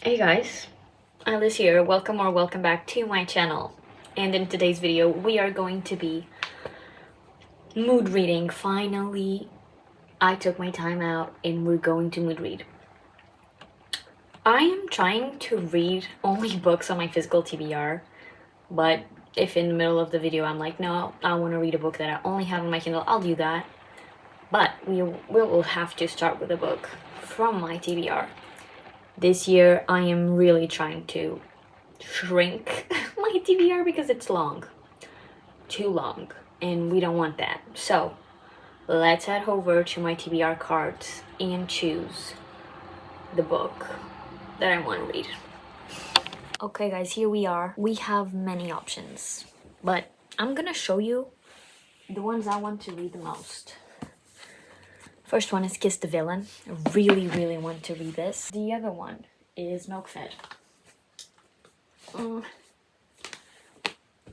Hey guys, Alice here. Welcome back to my channel. And in today's video, we are going to be mood reading. Finally, I took my time out and we're going to mood read. I am trying to read only books on my physical TBR, but if in the middle of the video I'm like, no, I want to read a book that I only have on my Kindle, I'll do that. But we will have to start with a book from my TBR. This year, I am really trying to shrink my TBR because it's long. Too long. And we don't want that. So, let's head over to my TBR cards and choose the book that I want to read. Okay guys, here we are. We have many options, but I'm gonna show you the ones I want to read the most. First one is Kiss the Villain. I really want to read this. The other one is Milk Fed.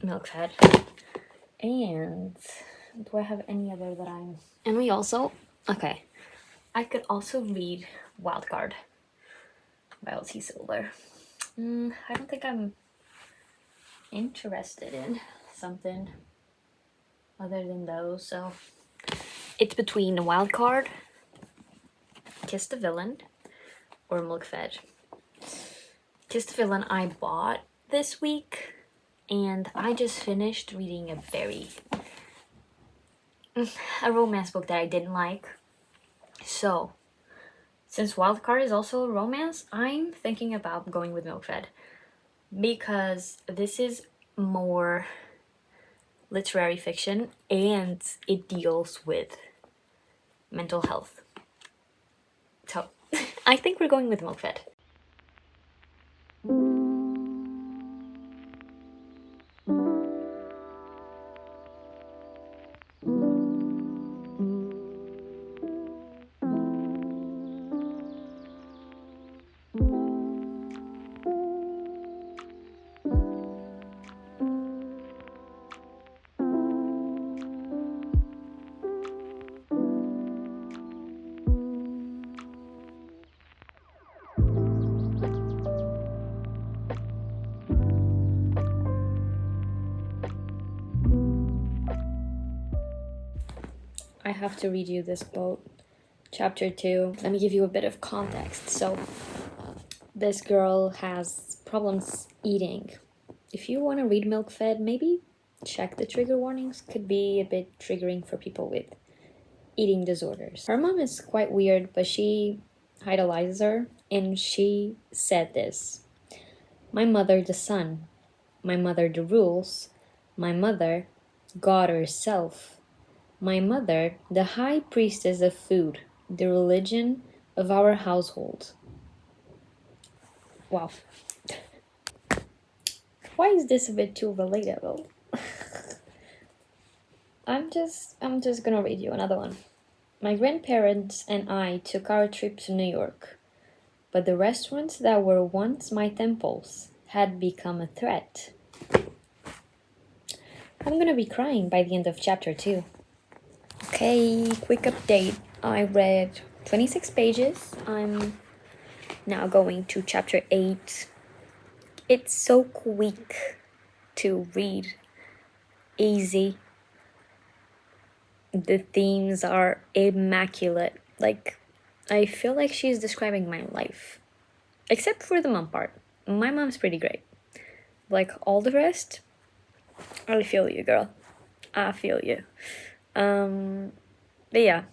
Milk Fed. And do I have any other that I'm... And we also... Okay. I could also read Wildcard by L.T. Silver. I don't think I'm interested in something other than those, so... It's between Wildcard, Kiss the Villain, or Milk Fed. Kiss the Villain I bought this week, and I just finished reading a romance book that I didn't like. So, since Wildcard is also a romance, I'm thinking about going with Milk Fed, because this is more literary fiction and it deals with mental health. So, I think we're going with Milk Fed. I have to read you this quote. Chapter 2. Let me give you a bit of context. So, this girl has problems eating. If you want to read Milk Fed, maybe check the trigger warnings. Could be a bit triggering for people with eating disorders. Her mom is quite weird, but she idolizes her, and she said this. My mother, the sun. My mother, the rules. My mother, God herself. My mother, the high priestess of food, the religion of our household. Wow. Why is this a bit too relatable? I'm just gonna read you another one. My grandparents and I took our trip to New York, but the restaurants that were once my temples had become a threat. I'm gonna be crying by the end of chapter 2. Okay, quick update. I read 26 pages. I'm now going to chapter 8. It's so quick to read. Easy. The themes are immaculate. Like, I feel like she's describing my life. Except for the mom part. My mom's pretty great. Like, all the rest, I feel you, girl. I feel you. But yeah,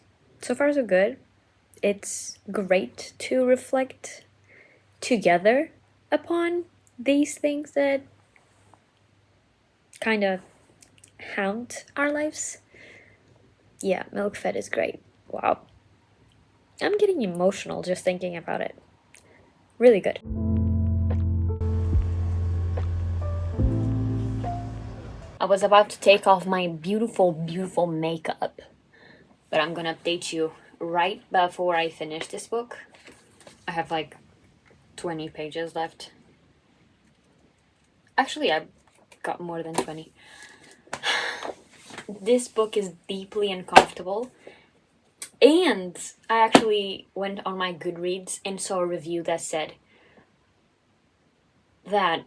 so far so good. It's great to reflect together upon these things that kind of haunt our lives. Yeah, Milk Fed is great. Wow. I'm getting emotional just thinking about it. Really good. I was about to take off my beautiful makeup, but I'm gonna update you right before I finish this book. I have like 20 pages left. Actually, I've got more than 20. This book is deeply uncomfortable. And I actually went on my Goodreads and saw a review that said, that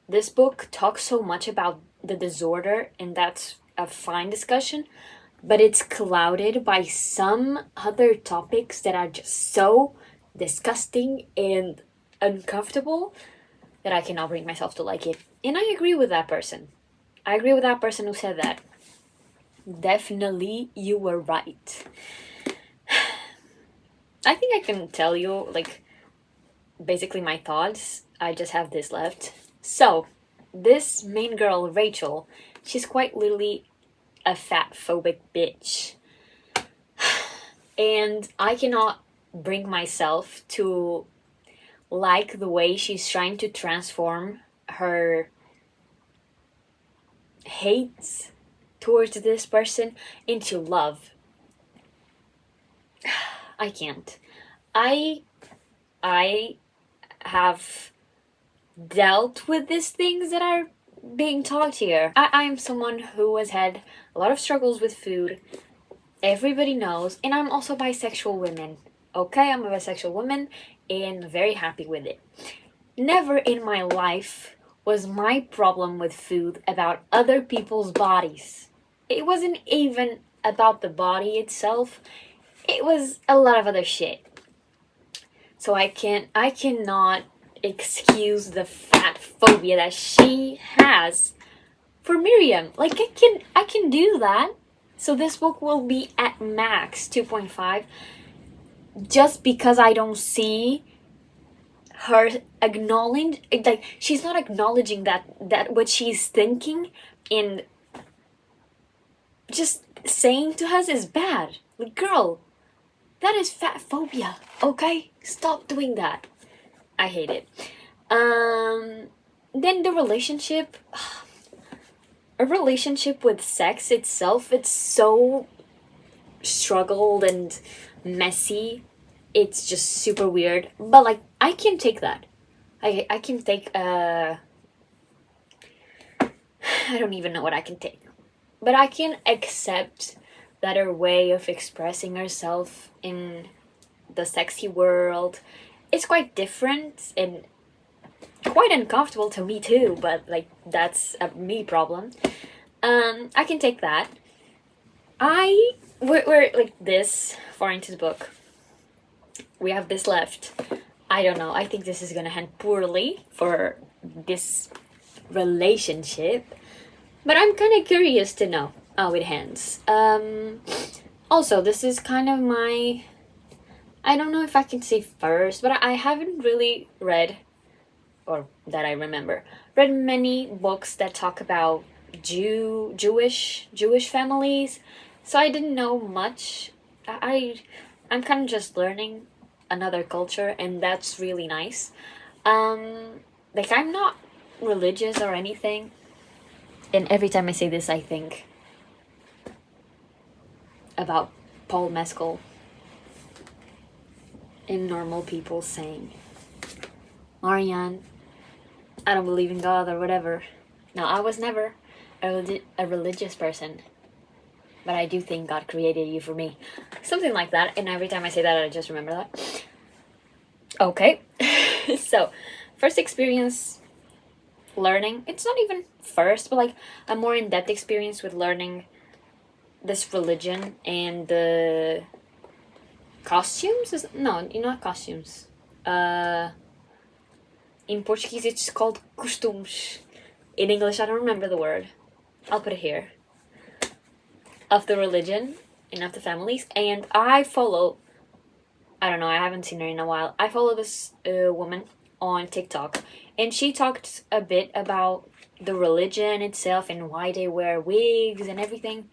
this book talks so much about the disorder, and that's a fine discussion, but it's clouded by some other topics that are just so disgusting and uncomfortable that I cannot bring myself to like it. And I agree with that person. I agree with that person who said that. Definitely, you were right. I think I can tell you, like, basically my thoughts. I just have this left. So, this main girl, Rachel, she's quite literally a fat phobic bitch. And I cannot bring myself to like the way she's trying to transform her hate towards this person into love. I can't. I have dealt with these things that are being taught here. I am someone who has had a lot of struggles with food. Everybody knows, and I'm also bisexual woman. Okay, I'm a bisexual woman and very happy with it. Never in my life was my problem with food about other people's bodies. It wasn't even about the body itself. It was a lot of other shit. So I cannot excuse the fat phobia that she has for Miriam. Like I can do that. So this book will be at max 2.5 just because I don't see her acknowledge, like, she's not acknowledging that what she's thinking and just saying to us is bad. Like, girl, that is fat phobia, okay? Stop doing that. I hate it. Then the relationship, a relationship with sex itself, it's so struggled and messy. It's just super weird. But, like, I can take that. I can take, I don't even know what I can take. But I can accept that her way of expressing herself in the sexy world is quite different and quite uncomfortable to me too, but, like, that's a me problem. I can take that. We're like this far into the book. We have this left. I don't know. I think this is gonna end poorly for this relationship, but I'm kind of curious to know how it ends. Also, this is kind of my, I don't know if I can say first, but I haven't really read, or that I remember, read many books that talk about Jewish families, so I didn't know much. I'm kind of just learning another culture, and that's really nice. Like, I'm not religious or anything, and every time I say this, I think about Paul Mescal and normal people saying, Marianne, I don't believe in God or whatever. No, I was never a religious person, but I do think God created you for me. Something like that, and every time I say that, I just remember that. Okay, so first experience learning, it's not even first, but like a more in-depth experience with learning this religion and the costumes. No, not costumes. In Portuguese, it's called costumes. In English, I don't remember the word. I'll put it here. Of the religion and of the families. And I follow, I don't know, I haven't seen her in a while. I follow this woman on TikTok. And she talked a bit about the religion itself and why they wear wigs and everything.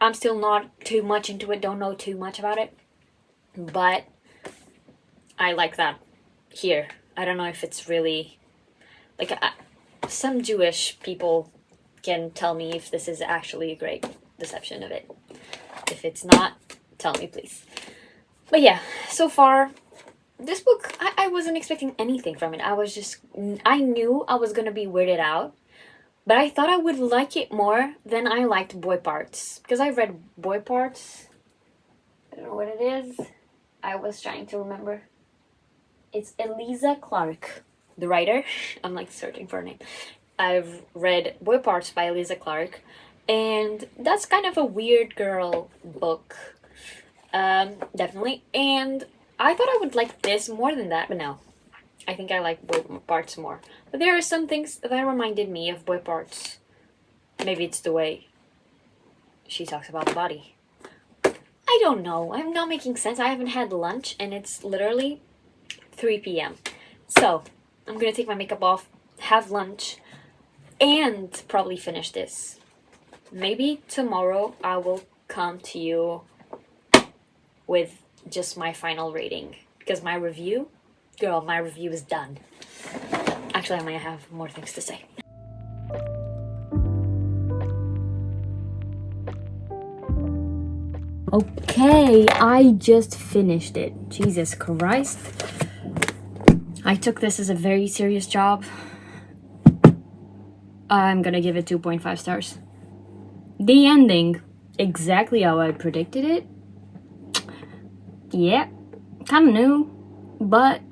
I'm still not too much into it, don't know too much about it. But I like that here. I don't know if it's really, like, some Jewish people can tell me if this is actually a great deception of it. If it's not, tell me, please. But yeah, so far, this book, I wasn't expecting anything from it. I knew I was gonna be weirded out, but I thought I would like it more than I liked Boy Parts. Because I read Boy Parts. I don't know what it is. I was trying to remember. It's Eliza Clark, the writer. I'm like searching for a name. I've read Boy Parts by Lisa Clark, and that's kind of a weird girl book. Definitely. And I thought I would like this more than that, but no. I think I like Boy Parts more. But there are some things that reminded me of Boy Parts. Maybe it's the way she talks about the body. I don't know. I'm not making sense. I haven't had lunch and it's literally 3 p.m. So, I'm gonna take my makeup off, have lunch, and probably finish this. Maybe tomorrow I will come to you with just my final rating. Because my review, girl, my review is done. Actually, I might have more things to say. Okay, I just finished it. Jesus Christ. I took this as a very serious job. I'm gonna give it 2.5 stars. The ending, exactly how I predicted it. Yeah, kind of new, but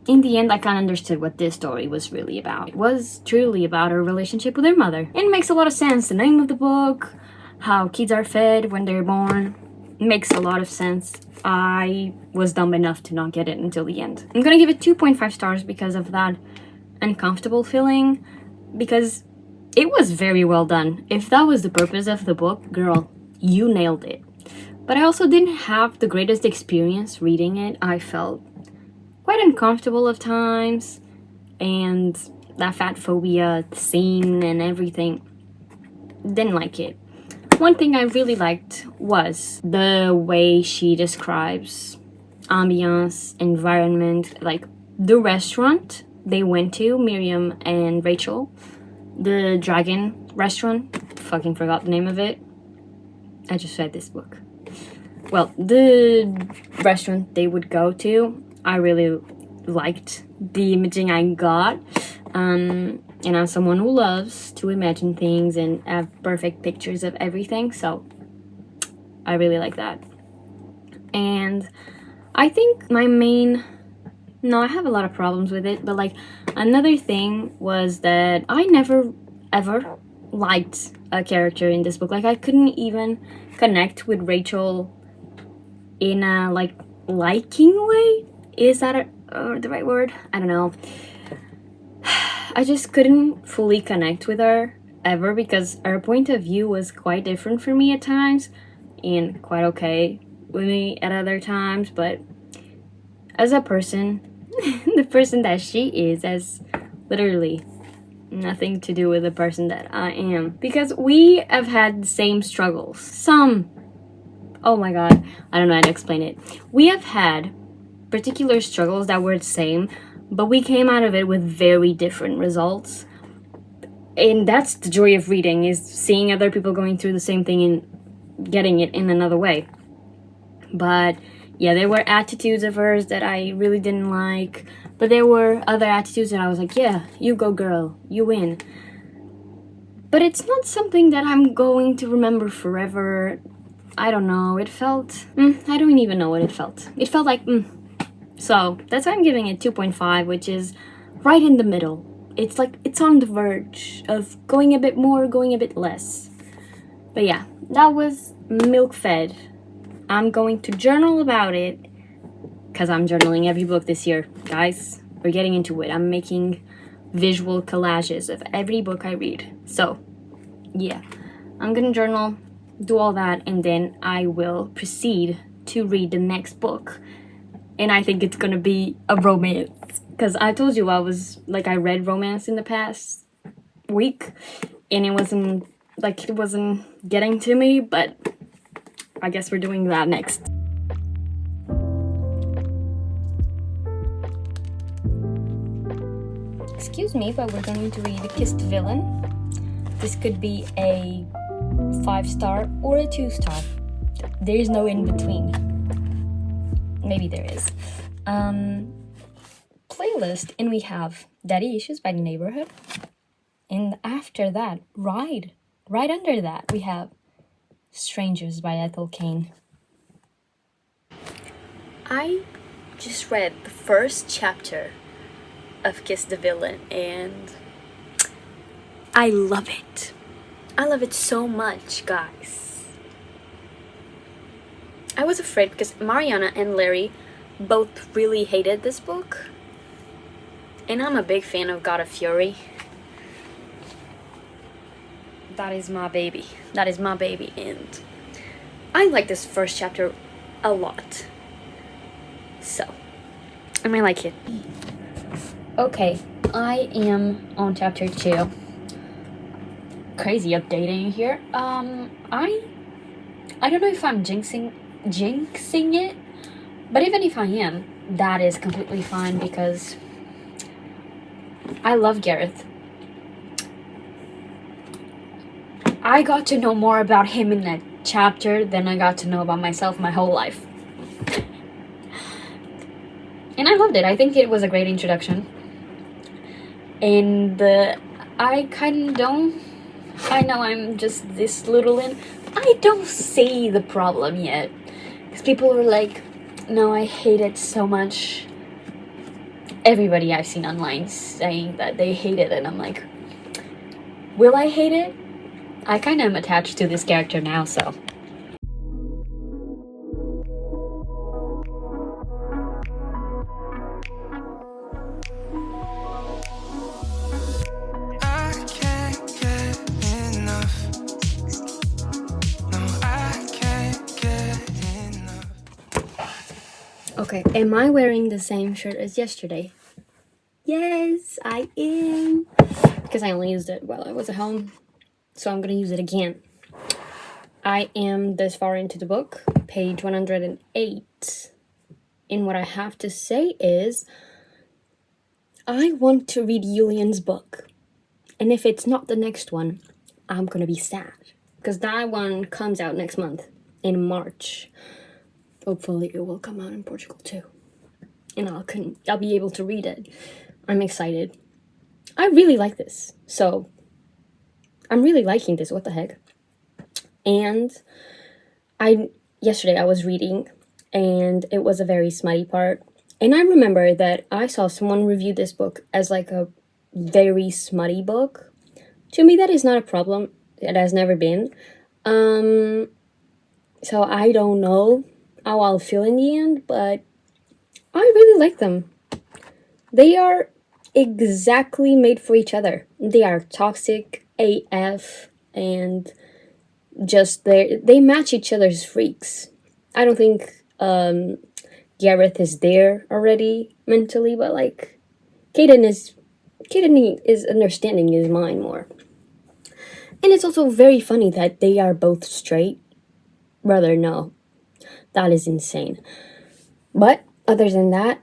in the end, I kind of understood what this story was really about. It was truly about her relationship with her mother. And it makes a lot of sense. The name of the book, how kids are fed when they're born, makes a lot of sense. I was dumb enough to not get it until the end. I'm gonna give it 2.5 stars because of that uncomfortable feeling, because it was very well done. If that was the purpose of the book, girl, you nailed it. But I also didn't have the greatest experience reading it. I felt quite uncomfortable at times, and that fat phobia scene and everything, didn't like it. One thing I really liked was the way she describes ambiance, environment, like the restaurant they went to, Miriam and Rachel, the dragon restaurant, fucking forgot the name of it. I just read this book. Well, the restaurant they would go to, I really liked the imaging I got. And I'm someone who loves to imagine things and have perfect pictures of everything, so I really like that. And I think my main... No, I have a lot of problems with it, but like another thing was that I never ever liked a character in this book. Like I couldn't even connect with Rachel in a like liking way. Is that the right word? I don't know. I just couldn't fully connect with her ever because her point of view was quite different for me at times and quite okay with me at other times, but as a person, the person that she is has literally nothing to do with the person that I am, because we have had the same struggles. Oh my god, I don't know how to explain it. We have had particular struggles that were the same, but we came out of it with very different results. And that's the joy of reading, is seeing other people going through the same thing and getting it in another way. But yeah, there were attitudes of hers that I really didn't like, but there were other attitudes that I was like, yeah, you go girl, you win. But it's not something that I'm going to remember forever. I don't know, it felt... I don't even know what it felt. It felt like... So, that's why I'm giving it 2.5, which is right in the middle. It's like, it's on the verge of going a bit more, going a bit less. But yeah, that was Milk Fed. I'm going to journal about it, because I'm journaling every book this year. Guys, we're getting into it. I'm making visual collages of every book I read. So, yeah, I'm gonna journal, do all that, and then I will proceed to read the next book. And I think it's gonna be a romance, because I told you I read romance in the past week, and it wasn't getting to me, but I guess we're doing that next. Excuse me, but we're going to read Kissed Villain. This could be a 5-star or a 2-star. There is no in between. Maybe there is. Playlist, and we have Daddy Issues by The Neighborhood. And after that, right under that, we have Strangers by Ethel Kane. I just read the first chapter of Kiss the Villain, and I love it. I love it so much, guys. I was afraid because Mariana and Larry both really hated this book, and I'm a big fan of God of Fury. That is my baby. That is my baby, and I like this first chapter a lot. So, I might like it. Okay, I am on chapter 2. Crazy updating here. I don't know if I'm jinxing it, but even if I am, that is completely fine because I love Gareth. I got to know more about him in that chapter than I got to know about myself my whole life. And I loved it. I think it was a great introduction. And I know I'm just this little in. I don't see the problem yet. Because people are like, no, I hate it so much. Everybody I've seen online saying that they hate it, and I'm like, will I hate it? I kind of am attached to this character now, so. Okay, am I wearing the same shirt as yesterday? Yes, I am. Because I only used it while I was at home, so I'm gonna use it again. I am this far into the book, page 108. And what I have to say is, I want to read Julian's book. And if it's not the next one, I'm gonna be sad. Because that one comes out next month, in March. Hopefully it will come out in Portugal too. And I'll be able to read it. I'm excited. I really like this. So, I'm really liking this. What the heck? And yesterday I was reading, and it was a very smutty part. And I remember that I saw someone review this book as like a very smutty book. To me, that is not a problem. It has never been. So I don't know how I'll feel in the end, but I really like them. They are exactly made for each other. They are toxic AF, and just they match each other's freaks. I don't think Gareth is there already mentally, but like Kaden is understanding his mind more. And it's also very funny that they are both straight. Brother, no. That is insane. But other than that,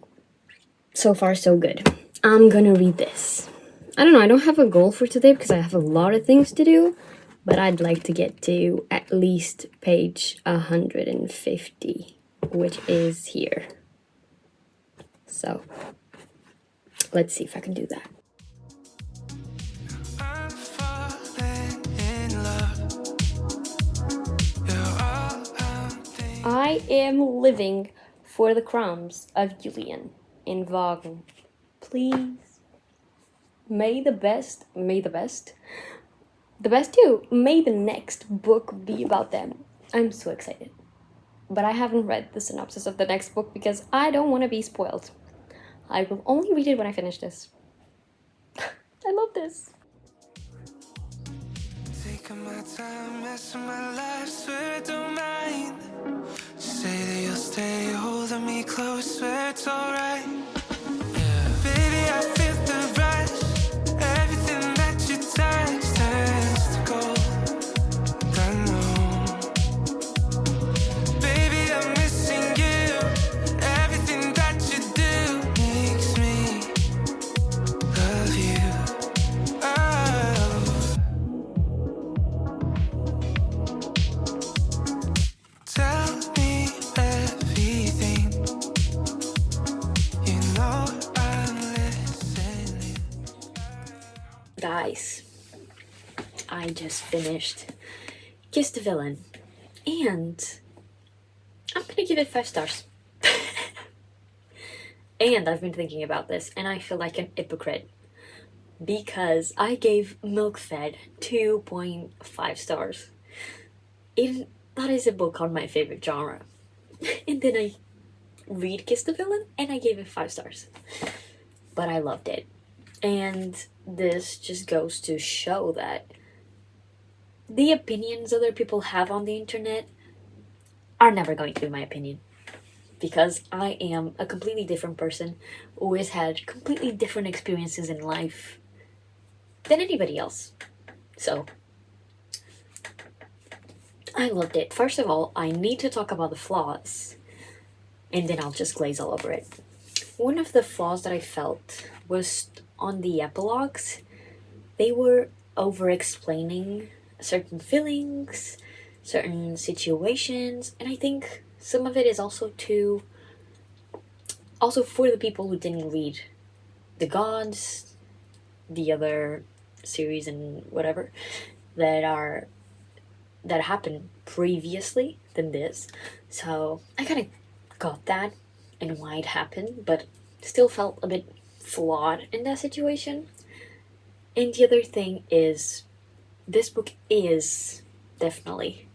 so far so good. I'm gonna read this. I don't know, I don't have a goal for today because I have a lot of things to do, but I'd like to get to at least page 150, which is here. So, let's see if I can do that. I am living for the crumbs of Julian in Wagen. Please. May the best too, may the next book be about them. I'm so excited. But I haven't read the synopsis of the next book because I don't want to be spoiled. I will only read it when I finish this. I love this. Taking my time, messing my life, swear I don't mind. Say that you'll stay holding me close, swear it's alright. Yeah. Baby, I feel the rush. Everything that you touch turns to gold. I know. Baby, I'm missing you. Everything that you do makes me love you. Oh. Tell me everything. You know I'm listening. Guys, I just finished Kiss the Villain, and I'm gonna give it 5 stars. And I've been thinking about this, and I feel like an hypocrite because I gave Milk-Fed 2.5 stars. That is a book on my favorite genre. And then I read Kiss the Villain, and I gave it 5 stars. But I loved it. And this just goes to show that the opinions other people have on the internet are never going to be my opinion. Because I am a completely different person who has had completely different experiences in life than anybody else. So, I loved it. First of all, I need to talk about the flaws, and then I'll just glaze all over it. One of the flaws that I felt was on the epilogues. They were over-explaining certain feelings, certain situations, and I think some of it is also for the people who didn't read The Gods, the other series and whatever that happened previously than this. So I kind of got that and why it happened, but still felt a bit flawed in that situation. And the other thing is, this book is definitely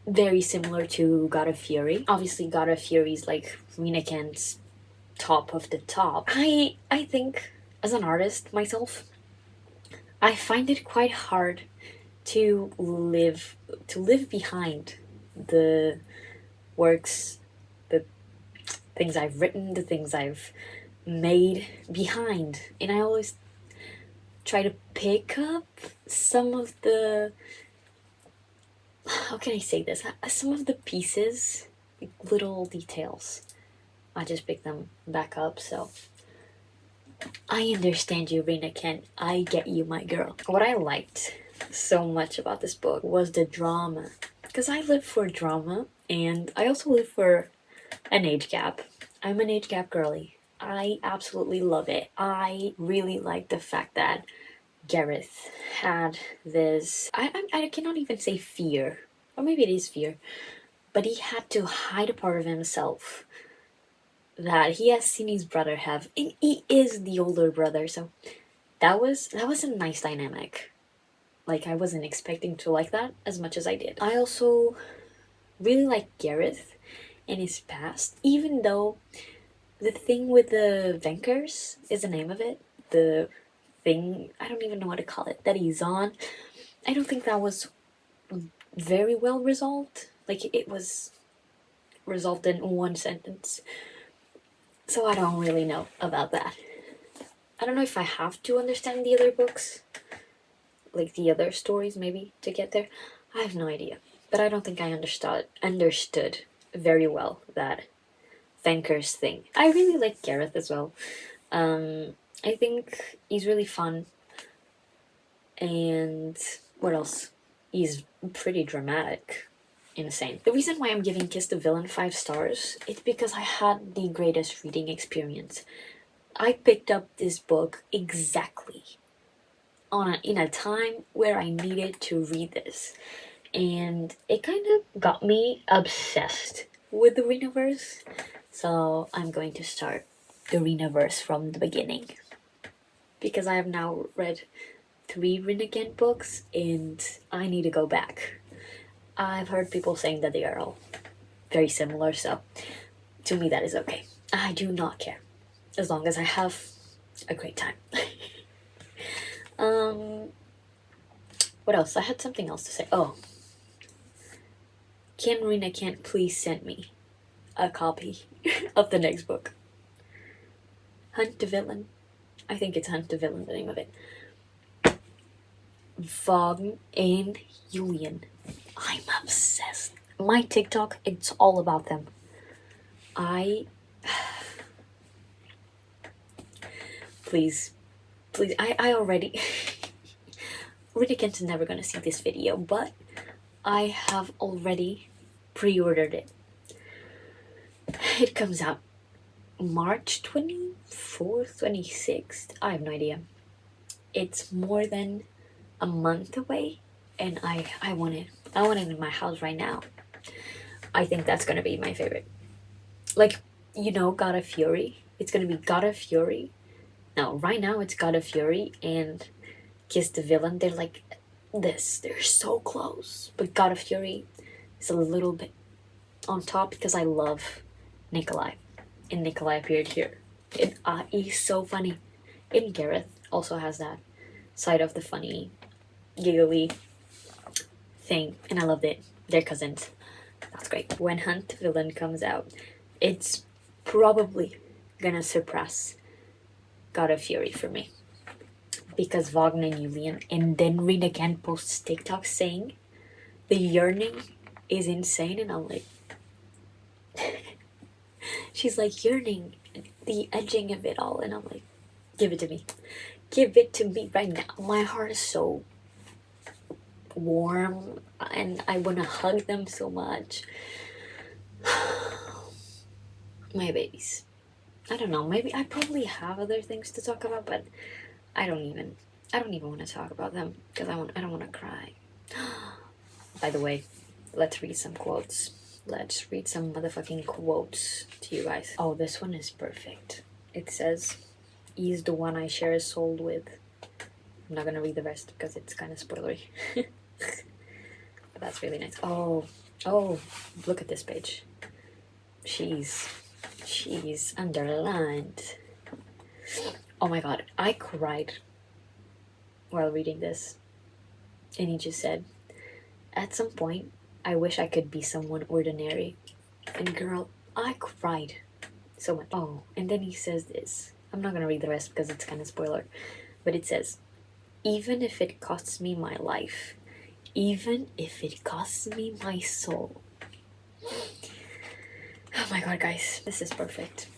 very similar to God of Fury. Obviously, God of Fury is like Rina Kent's top of the top. I think, as an artist myself, I find it quite hard to live behind the works, the things I've written, the things I've made behind. And I always try to pick up some of the, how can I say this? Some of the pieces, like little details. I just pick them back up, so I understand you, Rina Kent. I get you, my girl. What I liked so much about this book was the drama. Because I live for drama, and I also live for an age gap. I'm an age gap girly. I absolutely love it. I really like the fact that Gareth had this, I cannot even say fear, or maybe it is fear, but he had to hide a part of himself that he has seen his brother have, and he is the older brother, so that was a nice dynamic. Like, I wasn't expecting to like that as much as I did. I also really like Gareth and his past, even though the thing with the Vankers is the name of it, the thing, I don't even know what to call it, that he's on, I don't think that was very well resolved. Like, it was resolved in one sentence. So I don't really know about that. I don't know if I have to understand the other books, like the other stories maybe, to get there. I have no idea. But I don't think I understood very well that Vankers thing. I really like Gareth as well. I think he's really fun. And what else? He's pretty dramatic. Insane. The reason why I'm giving Kiss the Villain 5 stars is because I had the greatest reading experience. I picked up this book exactly in a time where I needed to read this. And it kind of got me obsessed with the Renaverse. So I'm going to start the Renaverse from the beginning. Because I have now read 3 Renegade books and I need to go back. I've heard people saying that they are all very similar, so to me that is okay. I do not care, as long as I have a great time. What else? I had something else to say. Oh, can Rina Kent please send me a copy of the next book? Hunt the Villain. I think it's Hunt the Villain, the name of it. Vaughn and Julian. I'm obsessed. My TikTok, it's all about them. Please, I already... Rita Kent's never gonna see this video, but I have already pre-ordered it. It comes out March 24th, 26th. I have no idea. It's more than a month away, and I want it. I want it in my house right now. I think that's gonna be my favorite. Like, you know, God of Fury. It's gonna be God of Fury. No, right now it's God of Fury and Kiss the Villain. They're like this. They're so close. But God of Fury is a little bit on top because I love Nikolai. And Nikolai appeared here. And he's so funny. And Gareth also has that side of the funny, giggly thing. And I loved it. They're cousins. That's great. When Hunt the Villain comes out, it's probably gonna surpass God of Fury for me. Because Wagner and Julian, and then read again posts TikTok saying the yearning is insane, and I'm like, she's like yearning, the edging of it all, and I'm like, give it to me. Give it to me right now. My heart is so warm and I want to hug them so much. My babies. I don't know, maybe I probably have other things to talk about, but I don't even want to talk about them because I don't want to cry. By the way, let's read some quotes. Let's read some motherfucking quotes to you guys. Oh, this one is perfect. It says, "He's the one I share a soul with." I'm not gonna read the rest because it's kind of spoilery. But that's really nice. Oh, look at this page. She's underlined. Oh my god, I cried while reading this. And he just said, "At some point, I wish I could be someone ordinary." And girl, I cried so much. Oh, and then he says this. I'm not gonna read the rest because it's kind of spoiler. But it says, "Even if it costs me my life, even if it costs me my soul." Oh my god, guys, this is perfect.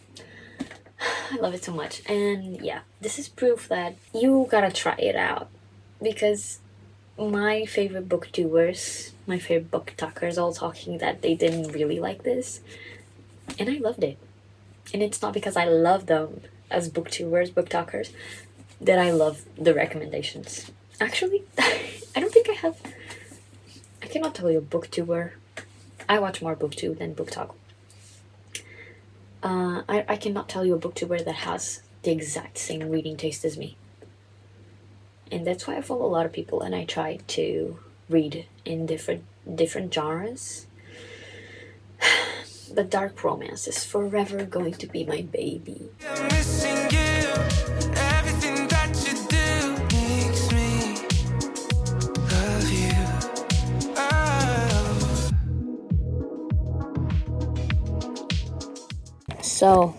I love it so much. And yeah, this is proof that you gotta try it out. Because my favorite booktubers, my favorite book talkers, all talking that they didn't really like this. And I loved it. And it's not because I love them as booktubers, book talkers, that I love the recommendations. Actually, I don't think I cannot tell you a booktuber. I watch more booktube than book talk. I cannot tell you a booktuber that has the exact same reading taste as me. And that's why I follow a lot of people and I try to read in different genres. But dark romance is forever going to be my baby. I'm missing you. Everything that you do makes me love you. Oh. So,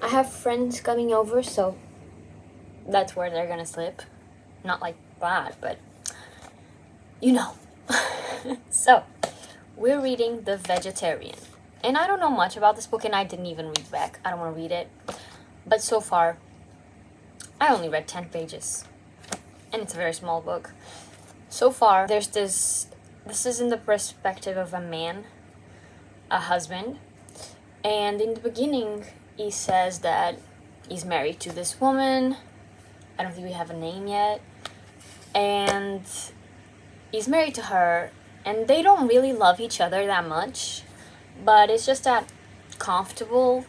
I have friends coming over, so that's where they're gonna sleep. Not like bad, but you know. So, we're reading The Vegetarian. And I don't know much about this book, and I didn't even read back. I don't want to read it. But so far, I only read 10 pages. And it's a very small book. So far, there's this is in the perspective of a man, a husband. And in the beginning, he says that he's married to this woman. I don't think we have a name yet. And he's married to her. And they don't really love each other that much, but it's just that comfortable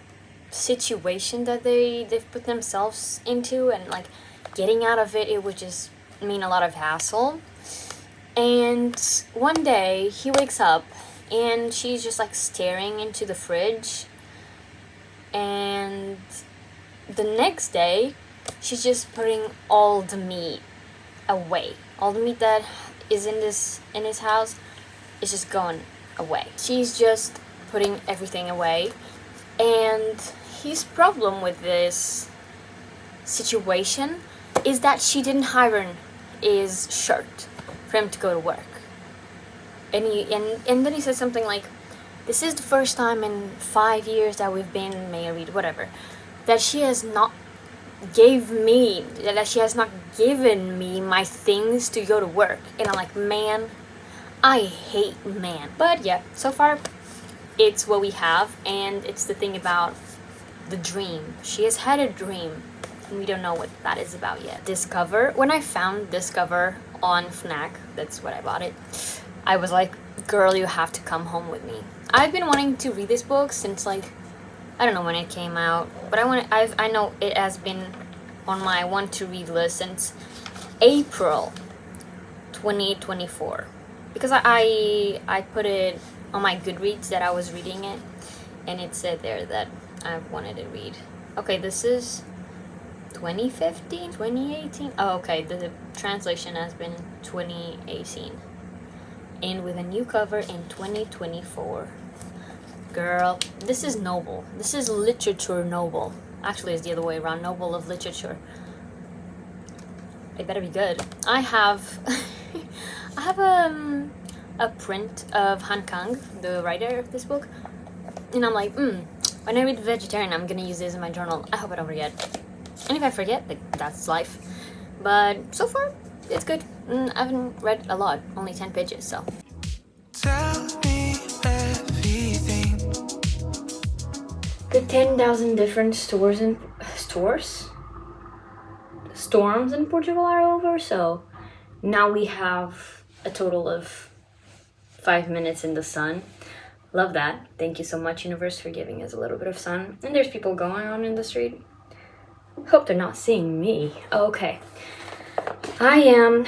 situation that they've put themselves into, and like getting out of it would just mean a lot of hassle. And one day he wakes up and she's just like staring into the fridge, and the next day she's just putting all the meat away. All the meat that is in his house is just going away. She's just putting everything away, and his problem with this situation is that she didn't iron his shirt for him to go to work. And then he says something like, "This is the first time in 5 years that we've been married, whatever, that she has not given me my things to go to work." And I'm like, man, I hate man. But yeah, so far it's what we have, and it's the thing about the dream. She has had a dream, and we don't know what that is about yet. This cover, when I found this cover on Fnac, that's what I bought it, I was like, girl, you have to come home with me. I've been wanting to read this book since like I don't know when it came out, but I know it has been on my want to read list since April 2024, because I put it on my Goodreads that I was reading it, and it said there that I wanted to read. Okay, this is 2015, 2018. Oh, okay, the translation has been 2018, and with a new cover in 2024. Girl, this is noble. This is literature noble. Actually, it's the other way around. Noble of literature. It better be good. I have I have a print of Han Kang, the writer of this book, and I'm like, when I read Vegetarian, I'm gonna use this in my journal. I hope I don't forget. And if I forget, like, that's life. But so far, it's good. I haven't read a lot, only 10 pages, so. Tell me everything. The 10,000 different storms in Portugal are over, so now we have a total of 5 minutes in the sun. Love that. Thank you so much, universe, for giving us a little bit of sun. And there's people going on in the street. Hope they're not seeing me. Okay. I am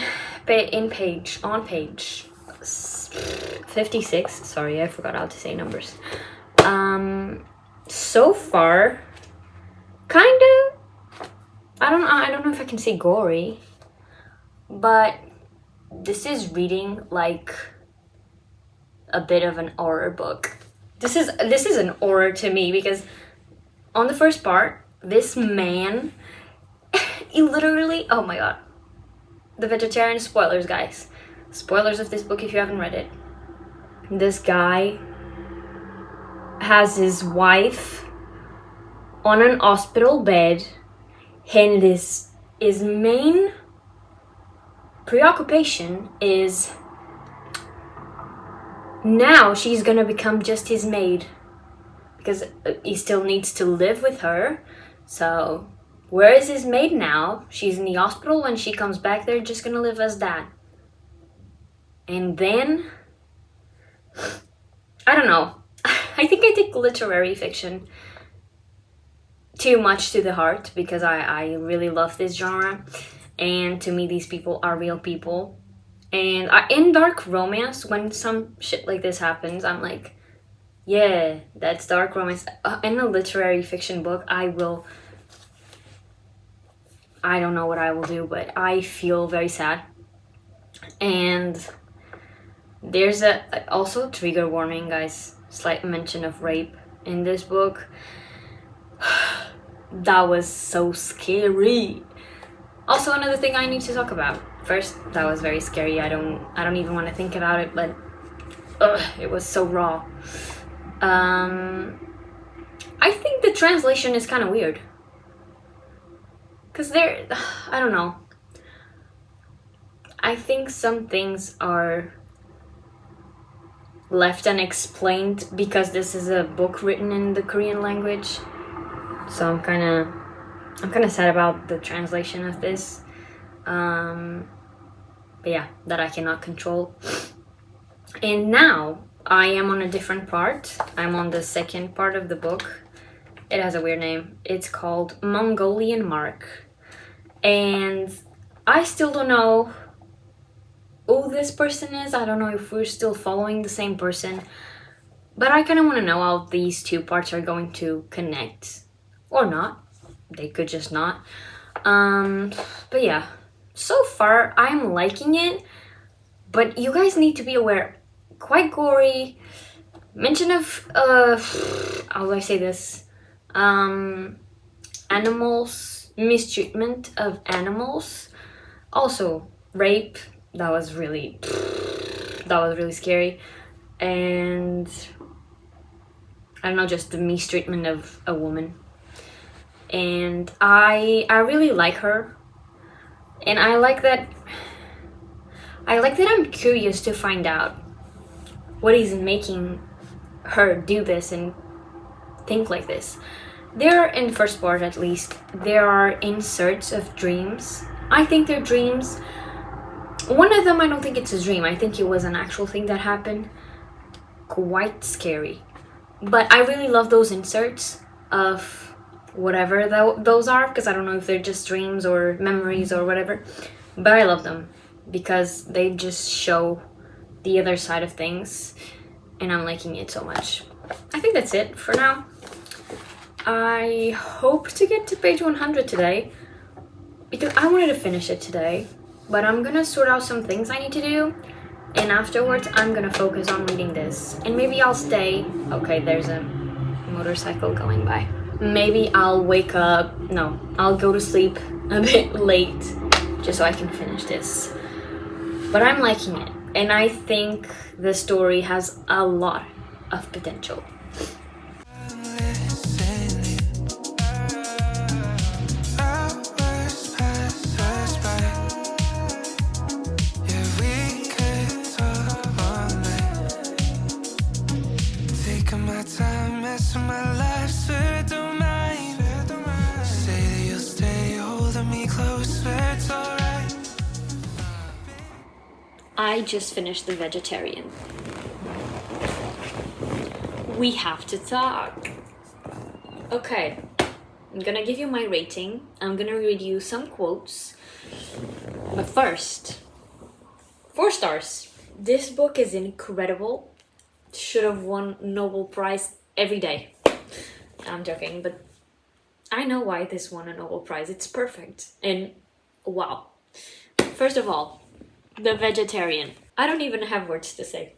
on page 56. Sorry, I forgot how to say numbers. So far, kind of, I don't know if I can say gory, but this is reading like a bit of an horror book. This is an horror to me, because on the first part, this man, he literally, oh my god. The Vegetarian spoilers, guys. Spoilers of this book if you haven't read it. This guy has his wife on an hospital bed, and his main preoccupation is now she's gonna become just his maid, because he still needs to live with her. So where is his maid now? She's in the hospital. When she comes back, they're just gonna live as that. And then, I don't know. I think I take literary fiction too much to the heart, because I really love this genre. And to me, these people are real people. And in dark romance, when some shit like this happens, I'm like, yeah, that's dark romance. In a literary fiction book, I don't know what I will do, but I feel very sad. And there's also trigger warning, guys. Slight mention of rape in this book. That was so scary. Also, another thing I need to talk about. First, that was very scary. I don't even want to think about it, but it was so raw. I think the translation is kind of weird. Because I don't know. I think some things are left unexplained because this is a book written in the Korean language. So I'm kind of sad about the translation of this. But yeah, that I cannot control. And now I am on a different part. I'm on the second part of the book. It has a weird name. It's called Mongolian Mark. And I still don't know who this person is. I don't know if we're still following the same person. But I kind of want to know how these two parts are going to connect. Or not. They could just not. But yeah. So far, I'm liking it. But you guys need to be aware. Quite gory. Mention of, how do I say this? Animals. Mistreatment of animals. Also, rape. That was really scary. And I don't know, just the mistreatment of a woman. And I really like her. And I like that I'm curious to find out what is making her do this and think like this. There, in the first part at least, there are inserts of dreams. I think they're dreams. One of them, I don't think it's a dream. I think it was an actual thing that happened. Quite scary. But I really love those inserts. of whatever those are, because I don't know if they're just dreams or memories or whatever, but I love them because they just show the other side of things, and I'm liking it so much. I think that's it for now. I hope to get to page 100 today because I wanted to finish it today, but I'm gonna sort out some things I need to do, and afterwards I'm gonna focus on reading this, and maybe I'll stay. Okay, there's a motorcycle going by. Maybe I'll wake up, no, I'll go to sleep a bit late just so I can finish this. But I'm liking it, and I think the story has a lot of potential. I just finished The Vegetarian. We have to talk. Okay, I'm gonna give you my rating. I'm gonna read you some quotes. But first, 4 stars. This book is incredible. Should have won Nobel Prize every day. I'm joking, but I know why this won a Nobel Prize. It's perfect. And wow. First of all, The Vegetarian. I don't even have words to say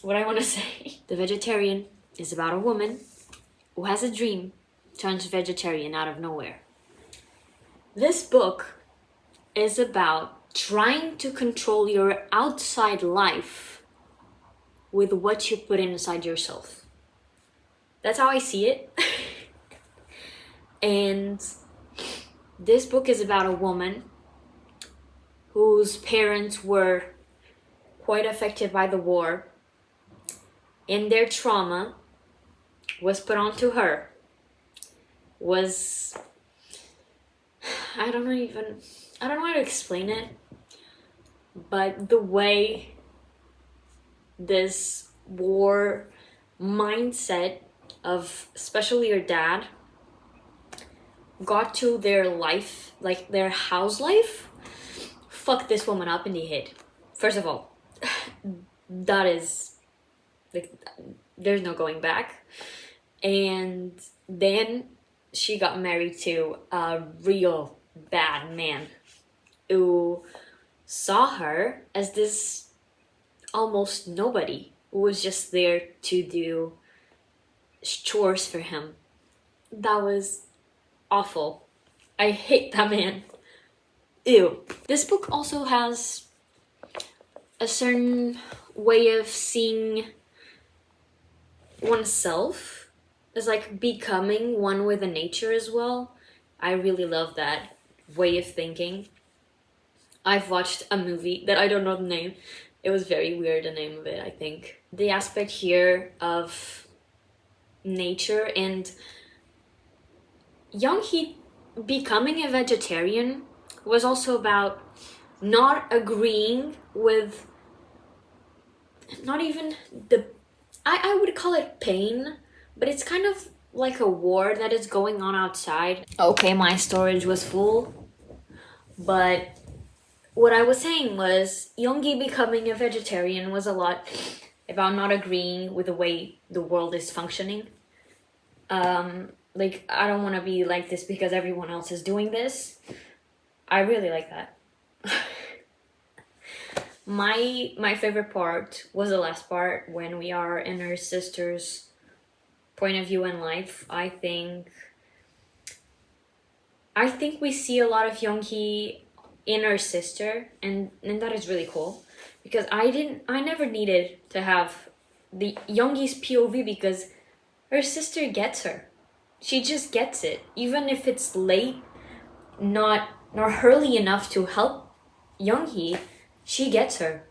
what I want to say. The Vegetarian is about a woman who has a dream, turns vegetarian out of nowhere. This book is about trying to control your outside life with what you put inside yourself. That's how I see it. And this book is about a woman whose parents were quite affected by the war, and their trauma was put onto her. I don't know how to explain it, but the way this war mindset of especially your dad got to their life, like their house life, fucked this woman up in the head. First of all, that is, like, there's no going back. And then she got married to a real bad man who saw her as this almost nobody who was just there to do chores for him. That was awful. I hate that man. Ew. This book also has a certain way of seeing oneself as like becoming one with the nature as well. I really love that way of thinking. I've watched a movie that I don't know the name. It was very weird, the name of it, I think. The aspect here of nature and Young Hee becoming a vegetarian was also about not agreeing with, not even the, I would call it pain, but it's kind of like a war that is going on outside. Okay, my storage was full, but what I was saying was Yoongi becoming a vegetarian was a lot about not agreeing with the way the world is functioning. Like, I don't want to be like this because everyone else is doing this. I really like that. My favorite part was the last part when we are in her sister's point of view in life. I think we see a lot of Yoongi in her sister, and that is really cool because I never needed to have the Yoongi's POV because her sister gets her. She just gets it, even if it's late, not early enough to help Yoongi. She gets her.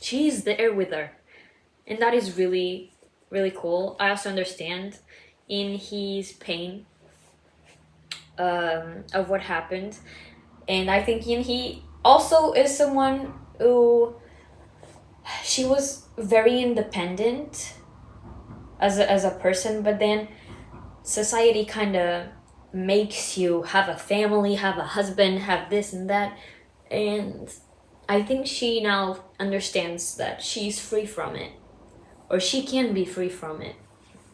She's there with her, and that is really, really cool. I also understand in his pain of what happened, and I think he also is someone who, she was very independent as a person, but then society kind of makes you have a family, have a husband, have this and that. And I think she now understands that she's free from it, or she can be free from it.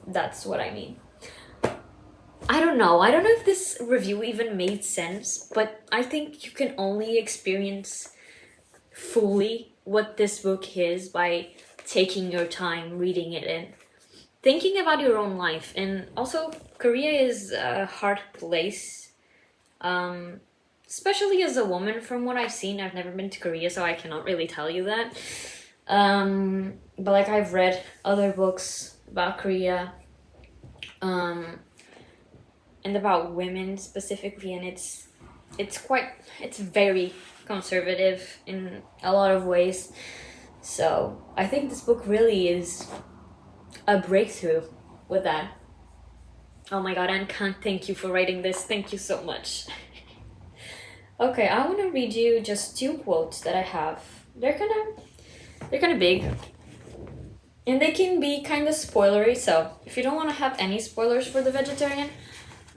That's what I mean. I don't know if this review even made sense, but I think you can only experience fully what this book is by taking your time reading it and thinking about your own life. And also, Korea is a hard place, especially as a woman. From what I've seen, I've never been to Korea, so I cannot really tell you that. But like, I've read other books about Korea, and about women specifically, and it's very conservative in a lot of ways. So I think this book really is a breakthrough with that. Oh my god, Anne, thank you for writing this. Thank you so much. Okay, I want to read you just 2 quotes that I have. They're kind of big, and they can be kind of spoilery, so if you don't want to have any spoilers for The Vegetarian,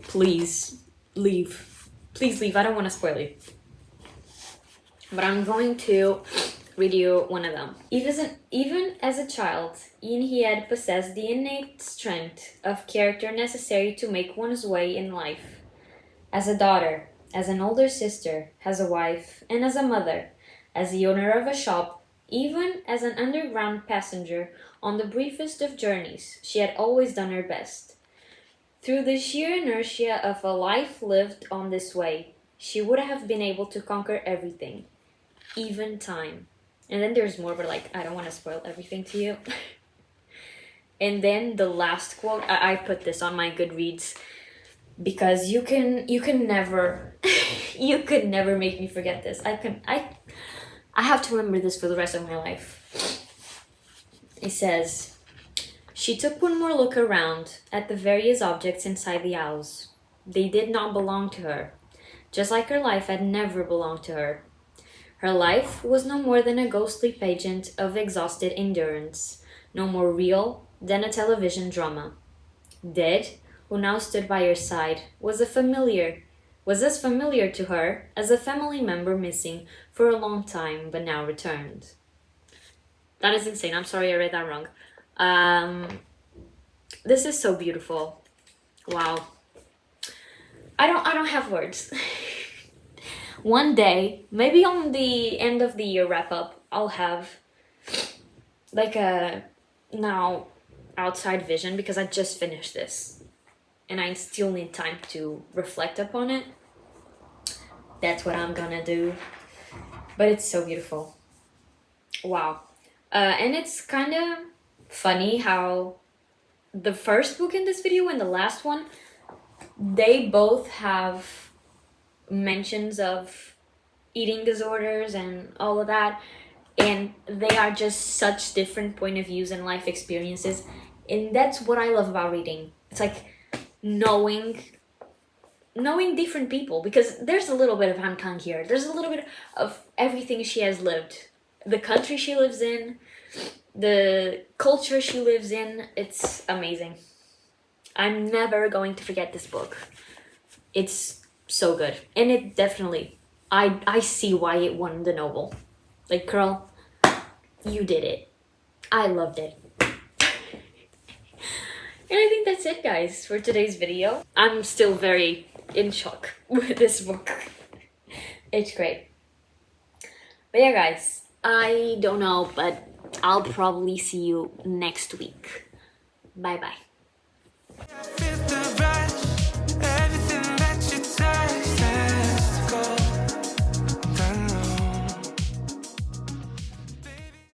please leave. Please leave. I don't want to spoil you. But I'm going to read you one of them. Even as a child, he had possessed the innate strength of character necessary to make one's way in life. As a daughter, as an older sister, as a wife, and as a mother, as the owner of a shop, even as an underground passenger on the briefest of journeys, she had always done her best. Through the sheer inertia of a life lived on this way, she would have been able to conquer everything, even time. And then there's more, but like, I don't want to spoil everything to you. And then the last quote, I put this on my Goodreads because you can never you could never make me forget this. I have to remember this for the rest of my life. It says, "She took one more look around at the various objects inside the house. They did not belong to her, just like her life had never belonged to her. Her life was no more than a ghostly pageant of exhausted endurance, no more real than a television drama. Dead, who now stood by her side, was as familiar to her as a family member missing for a long time but now returned." That is insane. I'm sorry I read that wrong. This is so beautiful. Wow. I don't have words. One day, maybe on the end of the year wrap up, I'll have like a now outside vision, because I just finished this and I still need time to reflect upon it. That's what I'm gonna do. But it's so beautiful. Wow. And it's kind of funny how the first book in this video and the last one, they both have mentions of eating disorders and all of that, and they are just such different point of views and life experiences. And that's what I love about reading. It's like knowing different people, because there's a little bit of Han Kang here. There's a little bit of everything she has lived, the country she lives in, the culture she lives in. It's amazing. I'm never going to forget this book. It's so good. And it definitely, I see why it won the Nobel. Like, girl, you did it. I loved it. And I think that's it, guys, for today's video. I'm still very in shock with this book. It's great. But yeah, guys, I don't know, but I'll probably see you next week. Bye-bye.